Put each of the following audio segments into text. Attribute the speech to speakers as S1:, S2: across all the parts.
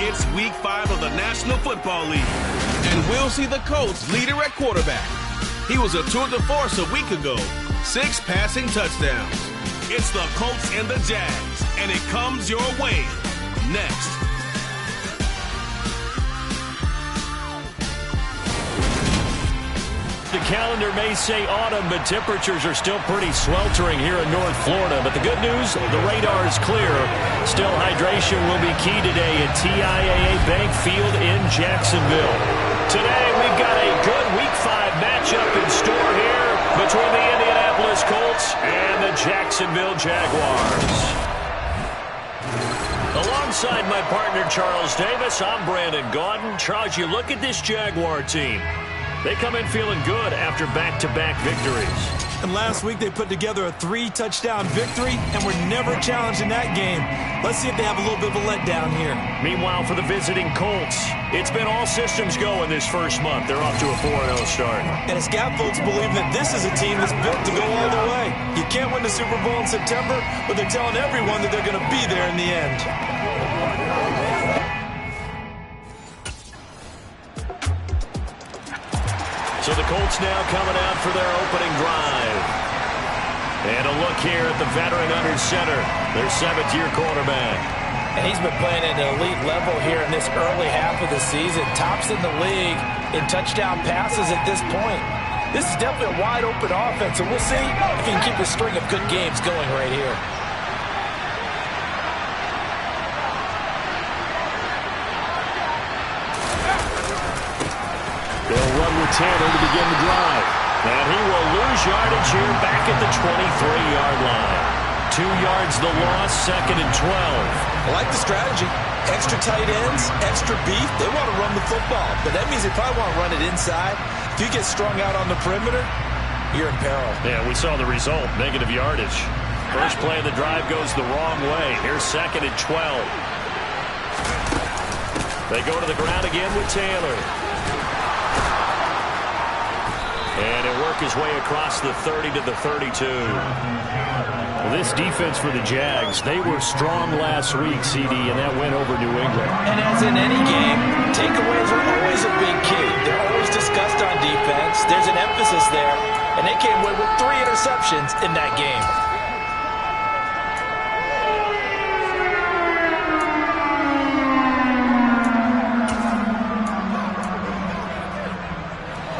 S1: It's Week 5 of the National Football League, and we'll see the Colts leader at quarterback. He was a tour de force a week ago, 6 passing touchdowns. It's the Colts and the Jags, and it comes your way next.
S2: The calendar may say autumn, but temperatures are still pretty sweltering here in North Florida. But the good news, the radar is clear. Still, hydration will be key today at TIAA Bank Field in Jacksonville. Today, we've got a good Week 5 matchup in store here between the Indianapolis Colts and the Jacksonville Jaguars. Alongside my partner, Charles Davis, I'm Brandon Gaudin. Charles, you look at this Jaguar team. They come in feeling good after back-to-back victories.
S3: And last week they put together a 3-touchdown victory and were never challenged in that game. Let's see if they have a little bit of a letdown here.
S2: Meanwhile, for the visiting Colts, it's been all systems go in this first month. They're off to a 4-0 start.
S3: And as Scout folks believe that this is a team that's built to go all the way. You can't win the Super Bowl in September, but they're telling everyone that they're going to be there in the end.
S2: So the Colts now coming out for their opening drive. And a look here at the veteran under center, their 7th-year quarterback.
S4: And he's been playing at an elite level here in this early half of the season. Tops in the league in touchdown passes at this point. This is definitely a wide-open offense, and we'll see if he can keep a string of good games going right here.
S2: They'll run with Taylor to begin the drive. And he will lose yardage here back at the 23-yard line. 2 yards the loss, 2nd and 12.
S3: I like the strategy. Extra tight ends, extra beef. They want to run the football, but that means they probably want to run it inside. If you get strung out on the perimeter, you're in peril.
S2: Yeah, we saw the result, negative yardage. First play of the drive goes the wrong way. Here's 2nd and 12. They go to the ground again with Taylor. And it worked his way across the 30 to the 32. Well, this defense for the Jags, they were strong last week, CD, and that went over New England.
S4: And as in any game, takeaways are always a big key. They're always discussed on defense. There's an emphasis there, and they came away with 3 interceptions in that game.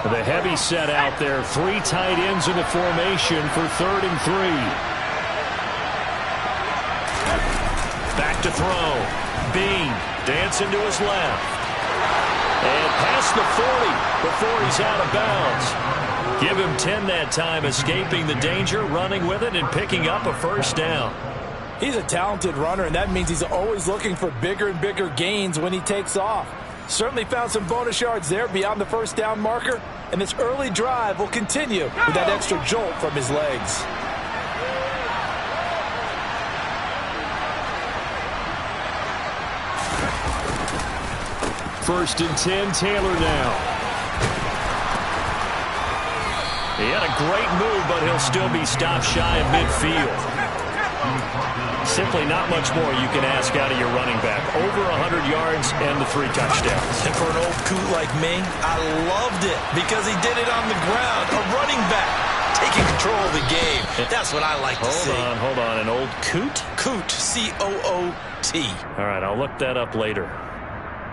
S2: The heavy set out there. 3 tight ends in the formation for 3rd and 3. Back to throw. Bean dancing to his left. And past the 40 before he's out of bounds. Give him 10 that time, escaping the danger, running with it, and picking up a first down.
S4: He's a talented runner, and that means he's always looking for bigger and bigger gains when he takes off. Certainly found some bonus yards there beyond the first down marker, and this early drive will continue with that extra jolt from his legs.
S2: First and 10, Taylor now. He had a great move, but he'll still be stopped shy of midfield. Simply not much more you can ask out of your running back. Over 100 yards and the 3 touchdowns.
S3: And for an old coot like me, I loved it because he did it on the ground. A running back taking control of the game. That's what I like to see.
S2: Hold on. An old coot?
S3: Coot, C-O-O-T.
S2: All right, I'll look that up later.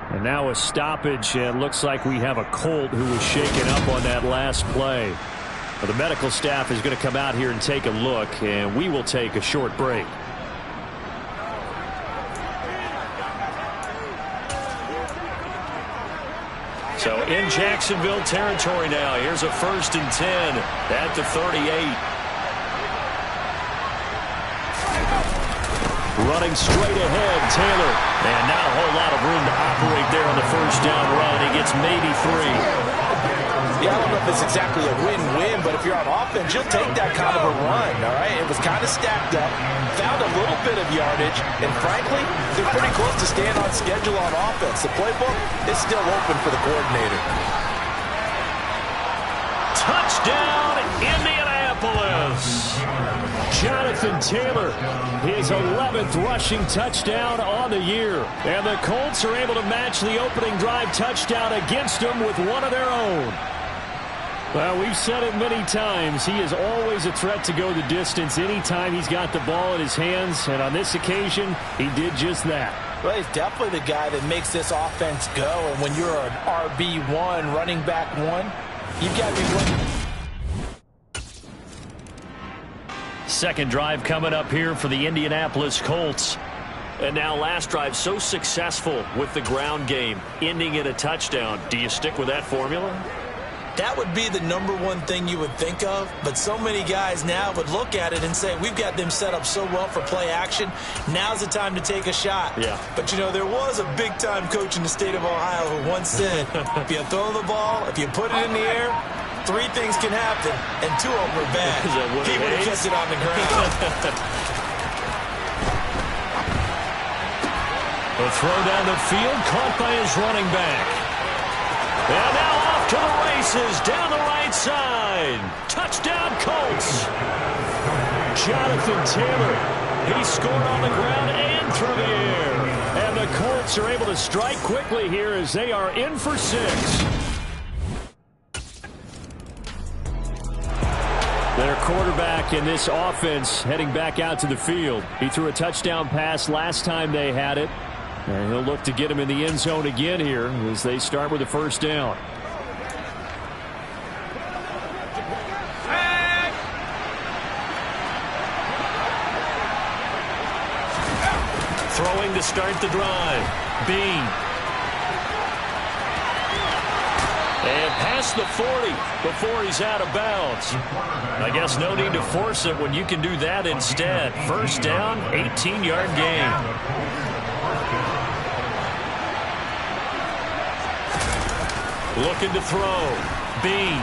S2: And now a stoppage, and looks like we have a Colt who was shaken up on that last play. Well, the medical staff is going to come out here and take a look, and we will take a short break. So in Jacksonville territory now. Here's a 1st and 10 at the 38. Running straight ahead, Taylor. And not a whole lot of room to operate there on the first down run. He gets maybe 3.
S4: Yeah, I don't know if it's exactly a win-win, but if you're on offense, you'll take that kind of a run, all right? It was kind of stacked up, found a little bit of yardage, and frankly, they're pretty close to staying on schedule on offense. The playbook is still open for the coordinator.
S2: Touchdown, Indianapolis! Indianapolis. Jonathan Taylor, his 11th rushing touchdown on the year. And the Colts are able to match the opening drive touchdown against them with one of their own. Well, we've said it many times. He is always a threat to go the distance anytime he's got the ball in his hands. And on this occasion, he did just that.
S4: Well, he's definitely the guy that makes this offense go. And when you're an RB1, running back one, you've got to be running.
S2: Second drive coming up here for the Indianapolis Colts. And now last drive so successful with the ground game, ending in a touchdown. Do you stick with that formula?
S4: That would be the number one thing you would think of, but so many guys now would look at it and say, we've got them set up so well for play action, now's the time to take a shot.
S2: Yeah.
S4: But, you know, there was a big-time coach in the state of Ohio who once said, if you throw the ball, if you put it in the air, 3 things can happen, and 2 of them are bad. He would have kept it on the ground.
S2: The throw down the field, caught by his running back. And now off to the races, down the right side. Touchdown, Colts. Jonathan Taylor, he scored on the ground and through the air. And the Colts are able to strike quickly here as they are in for 6. Their quarterback in this offense heading back out to the field. He threw a touchdown pass last time they had it. And he'll look to get him in the end zone again here as they start with the first down. Throwing to start the drive. Bean. And past the 40 before he's out of bounds. I guess no need to force it when you can do that instead. First down, 18-yard gain. Looking to throw. Bean.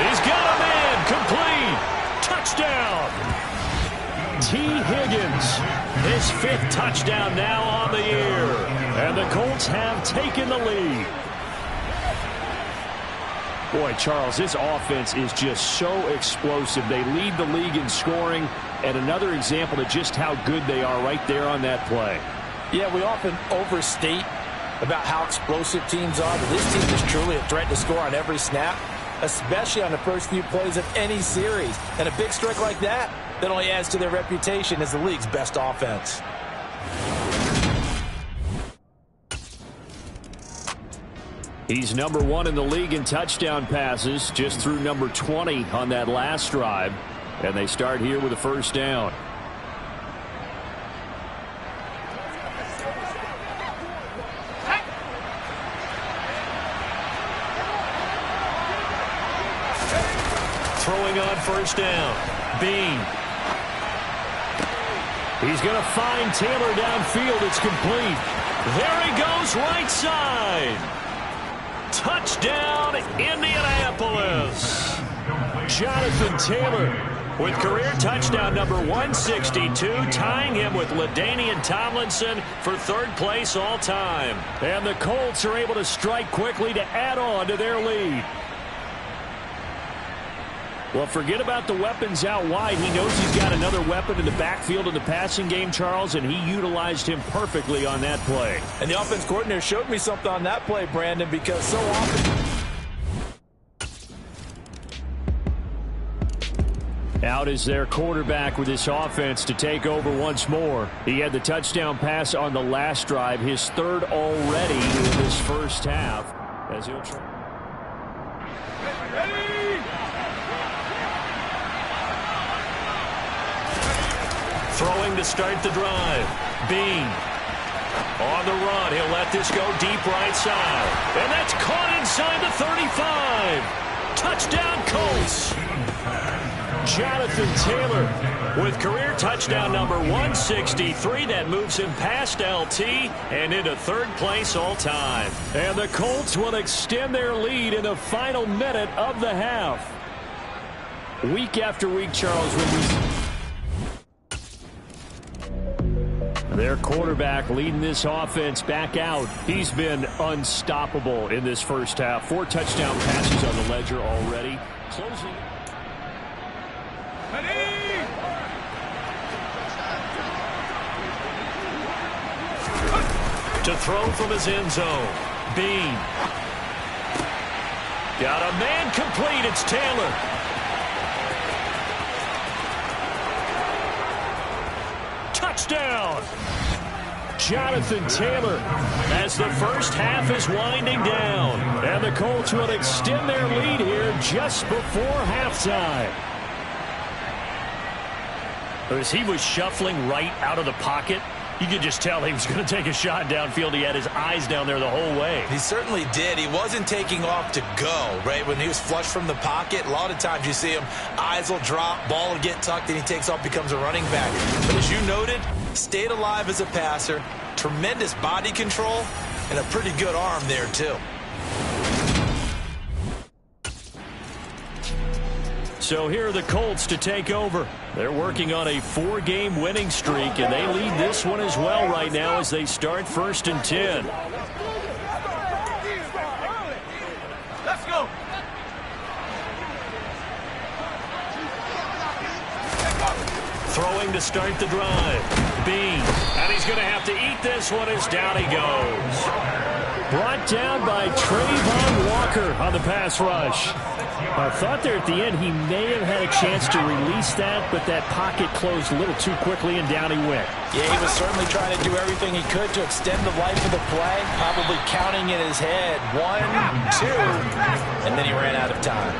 S2: He's got a man. Complete. Touchdown. T. Higgins. His 5th touchdown now on the year. And the Colts have taken the lead. Boy, Charles, this offense is just so explosive. They lead the league in scoring. And another example of just how good they are right there on that play.
S4: Yeah, we often overstate about how explosive teams are, but this team is truly a threat to score on every snap, especially on the first few plays of any series. And a big strike like that only adds to their reputation as the league's best offense.
S2: He's number 1 in the league in touchdown passes, just threw number 20 on that last drive. And they start here with a first down. Throwing on first down. Bean. He's going to find Taylor downfield. It's complete. There he goes, right side. Touchdown, Indianapolis. Jonathan Taylor with career touchdown number 162, tying him with LaDainian Tomlinson for 3rd place all time. And the Colts are able to strike quickly to add on to their lead. Well, forget about the weapons out wide. He knows he's got another weapon in the backfield in the passing game, Charles, and he utilized him perfectly on that play.
S4: And the offense coordinator showed me something on that play, Brandon, because so often...
S2: Out is their quarterback with this offense to take over once more. He had the touchdown pass on the last drive, his 3rd already in this first half. As he'll try. Throwing to start the drive. Bean. On the run. He'll let this go deep right side. And that's caught inside the 35. Touchdown, Colts. Jonathan Taylor with career touchdown number 163. That moves him past LT and into 3rd place all time. And the Colts will extend their lead in the final minute of the half. Week after week, Charles, when we... Their quarterback leading this offense back out. He's been unstoppable in this first half. 4 touchdown passes on the ledger already. Closing. To throw from his end zone. Bean. Got a man complete. It's Taylor. Touchdown. Jonathan Taylor as the first half is winding down. And the Colts will extend their lead here just before halftime. As he was shuffling right out of the pocket, you could just tell he was going to take a shot downfield. He had his eyes down there the whole way.
S3: He certainly did. He wasn't taking off to go, right? When he was flushed from the pocket, a lot of times you see him, eyes will drop, ball will get tucked, and he takes off, becomes a running back. But as you noted, stayed alive as a passer, tremendous body control, and a pretty good arm there, too.
S2: So here are the Colts to take over. They're working on a 4-game winning streak, and they lead this one as well right now as they start 1st and 10.
S1: Let's go.
S2: Throwing to start the drive. Bean. And he's going to have to eat this one as down he goes. Brought down by Trayvon Walker on the pass rush. I thought there at the end he may have had a chance to release that, but that pocket closed a little too quickly and down he went.
S4: Yeah, he was certainly trying to do everything he could to extend the life of the play, probably counting in his head 1, 2, and then he ran out of time.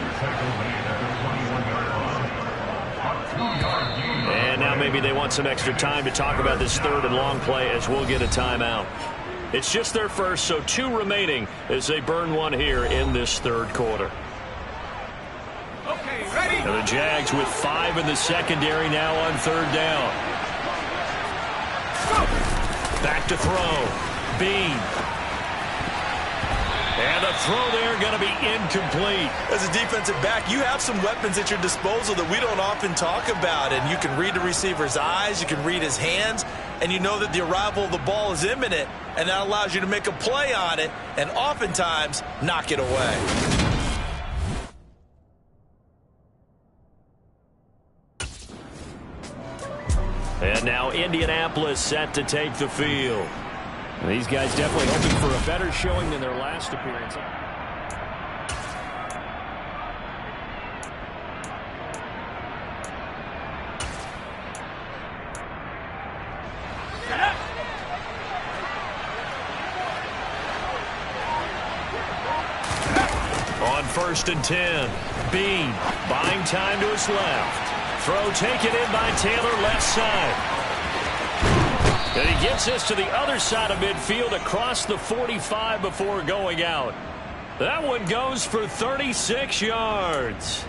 S2: And now maybe they want some extra time to talk about this 3rd and long play as we'll get a timeout. It's just their first, so 2 remaining as they burn one here in this 3rd quarter. And the Jags with 5 in the secondary now on 3rd down. Back to throw. Bean. And the throw there going to be incomplete.
S3: As a defensive back, you have some weapons at your disposal that we don't often talk about. And you can read the receiver's eyes, you can read his hands, and you know that the arrival of the ball is imminent. And that allows you to make a play on it and oftentimes knock it away.
S2: And now Indianapolis set to take the field. These guys definitely hoping for a better showing than their last appearance. On 1st and 10, Bean buying time to his left. Throw taken in by Taylor, left side. And he gets this to the other side of midfield across the 45 before going out. That one goes for 36 yards.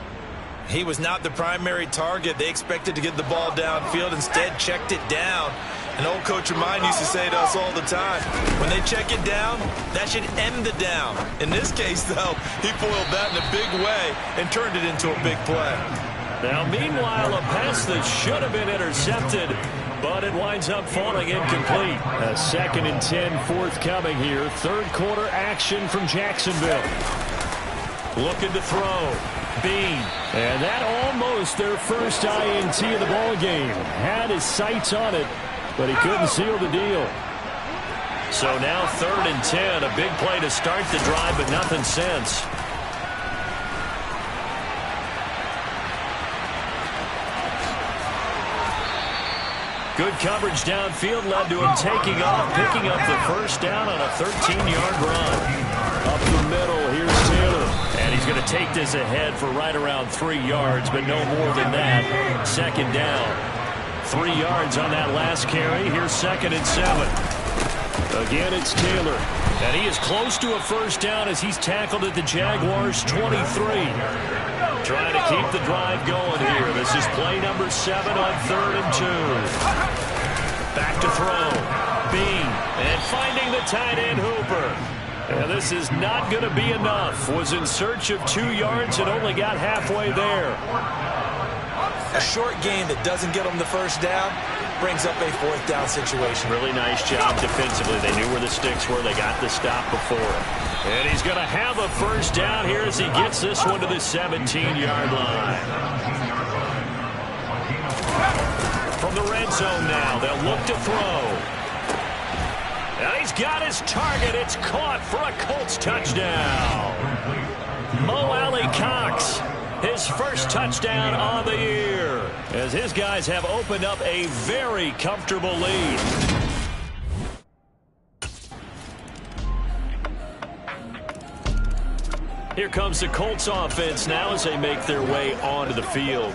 S3: He was not the primary target. They expected to get the ball downfield, instead checked it down. An old coach of mine used to say to us all the time, when they check it down, that should end the down. In this case, though, he foiled that in a big way and turned it into a big play.
S2: Now, meanwhile, a pass that should have been intercepted, but it winds up falling incomplete. A 2nd and 10 forthcoming here. 3rd quarter action from Jacksonville. Looking to throw. Bean. And that almost their first INT of the ball game. Had his sights on it, but he couldn't seal the deal. So now 3rd and 10. A big play to start the drive, but nothing since. Good coverage downfield led to him taking off, picking up the first down on a 13-yard run. Up the middle, here's Taylor. And he's going to take this ahead for right around 3 yards, but no more than that. 2nd down. 3 yards on that last carry. Here's 2nd and 7. Again, it's Taylor. And he is close to a first down as he's tackled at the Jaguars' 23. Trying to keep the drive going here. This is play number 7 on 3rd and 2. Back to throw. Bean. And finding the tight end Hooper. And this is not going to be enough. Was in search of 2 yards and only got halfway there.
S3: A short game that doesn't get them the first down brings up a fourth down situation.
S2: Really nice job defensively. They knew where the sticks were. They got the stop before. And he's going to have a first down here as he gets this one to the 17-yard line. From the red zone now, they'll look to throw. And he's got his target. It's caught for a Colts touchdown. Mo Alley-Cox, his first touchdown on the year, as his guys have opened up a very comfortable lead. Here comes the Colts offense now as they make their way onto the field.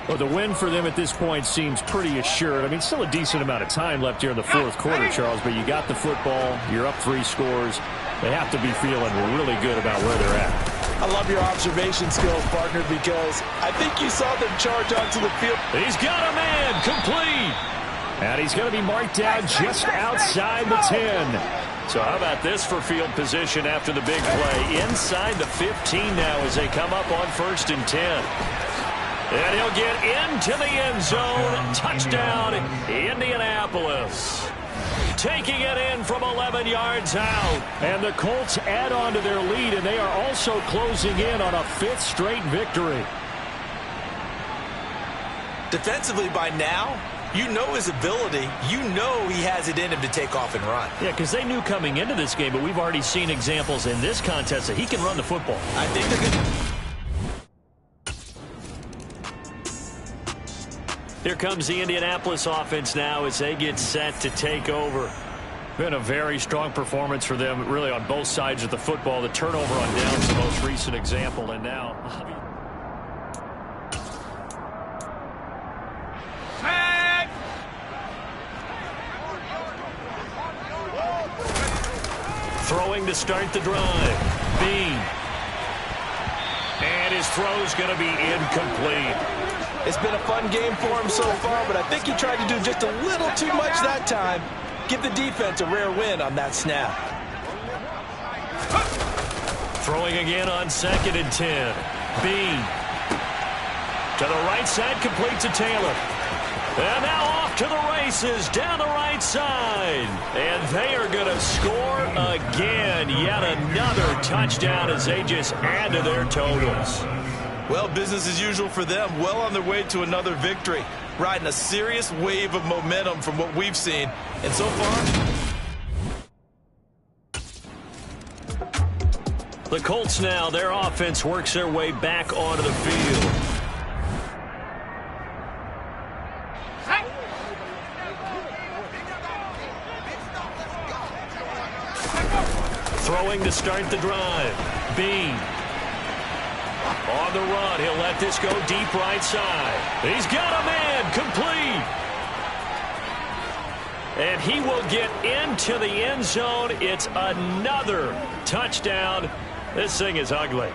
S2: Well, the win for them at this point seems pretty assured. I mean, still a decent amount of time left here in the fourth quarter, Charles, but you got the football, you're up 3 scores. They have to be feeling really good about where they're at.
S4: I love your observation skills, partner, because I think you saw them charge onto the field.
S2: He's got a man, complete. And he's going to be marked down just outside the 10. So how about this for field position after the big play? Inside the 15 now as they come up on 1st and 10. And he'll get into the end zone. Touchdown, Indianapolis. Taking it in from 11 yards out. And the Colts add on to their lead, and they are also closing in on a 5th straight victory.
S3: Defensively by now, you know his ability. You know he has it in him to take off and run.
S2: Yeah, because they knew coming into this game, but we've already seen examples in this contest that he can run the football.
S3: I think they're going to...
S2: Here comes the Indianapolis offense now as they get set to take over. Been a very strong performance for them, really, on both sides of the football. The turnover on downs, the most recent example, and now... Throwing to start the drive. Bean. And his throw's going to be incomplete.
S4: It's been a fun game for him so far, but I think he tried to do just a little too much that time. Give the defense a rare win on that snap.
S2: Throwing again on 2nd and 10. Bean. To the right side, complete to Taylor. And now off to the races, down the right side. And they are going to score again. Yet another touchdown as they just add to their totals.
S3: Well, business as usual for them. Well on their way to another victory. Riding a serious wave of momentum from what we've seen. And so far...
S2: The Colts now, their offense works their way back onto the field. Throwing to start the drive. Bean. On the run, he'll let this go deep right side. He's got a man, complete. And he will get into the end zone. It's another touchdown. This thing is ugly.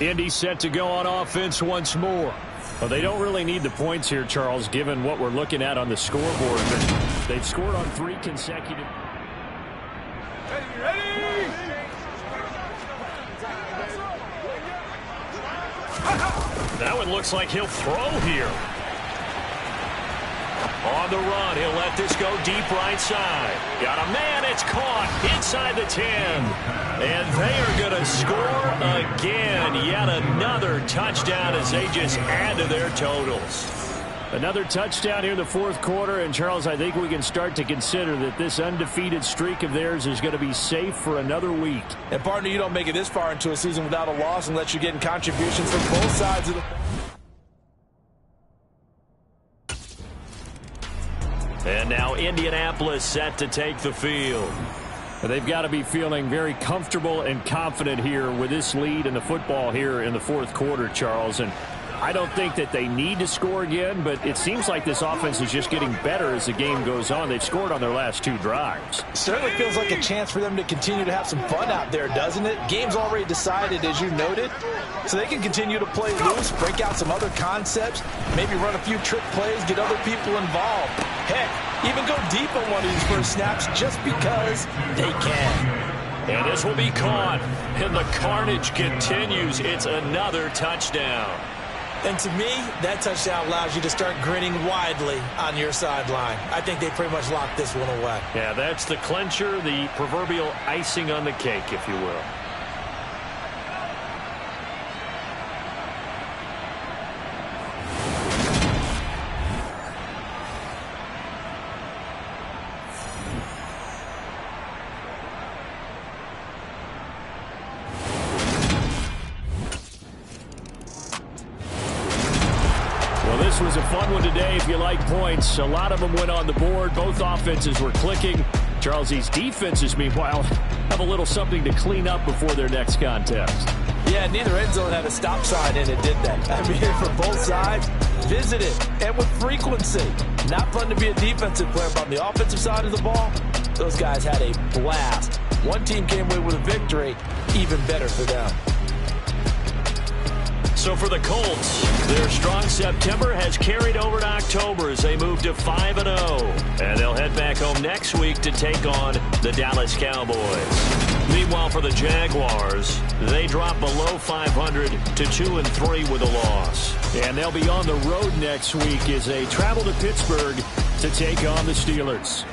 S2: Indy set to go on offense once more. Well, they don't really need the points here, Charles, given what we're looking at on the scoreboard. But they've scored on 3 consecutive.
S5: Ready!
S2: That one looks like he'll throw here. On the run, he'll let this go deep right side. Got a man, it's caught inside the 10. And they are going to score again. Yet another touchdown as they just add to their totals. Another touchdown here in the fourth quarter. And, Charles, I think we can start to consider that this undefeated streak of theirs is going to be safe for another week.
S4: And, partner, you don't make it this far into a season without a loss unless you're getting contributions from both sides of the ball.
S2: And now Indianapolis set to take the field. They've got to be feeling very comfortable and confident here with this lead in the football here in the fourth quarter, Charles. And I don't think that they need to score again, but it seems like this offense is just getting better as the game goes on. They've scored on their last 2 drives.
S4: Certainly feels like a chance for them to continue to have some fun out there, doesn't it? Game's already decided, as you noted, so they can continue to play loose, break out some other concepts, maybe run a few trick plays, get other people involved. Heck, even go deep on one of these first snaps just because they can.
S2: And this will be caught, and the carnage continues. It's another touchdown.
S3: And to me, that touchdown allows you to start grinning widely on your sideline. I think they pretty much locked this one away.
S2: Yeah, that's the clincher, the proverbial icing on the cake, if you will. This was a fun one today if you like points. A lot of them went on the board. Both offenses were clicking. Charles's defenses, meanwhile, have a little something to clean up before their next contest.
S4: Yeah, neither end zone had a stop sign in it, did they? I mean, for both sides, visit it, and with frequency. Not fun to be a defensive player, but on the offensive side of the ball, those guys had a blast. One team came away with a victory, even better for them.
S2: So for the Colts, their strong September has carried over to October as they move to 5-0. And they'll head back home next week to take on the Dallas Cowboys. Meanwhile, for the Jaguars, they drop below 500 to 2-3 with a loss. And they'll be on the road next week as they travel to Pittsburgh to take on the Steelers.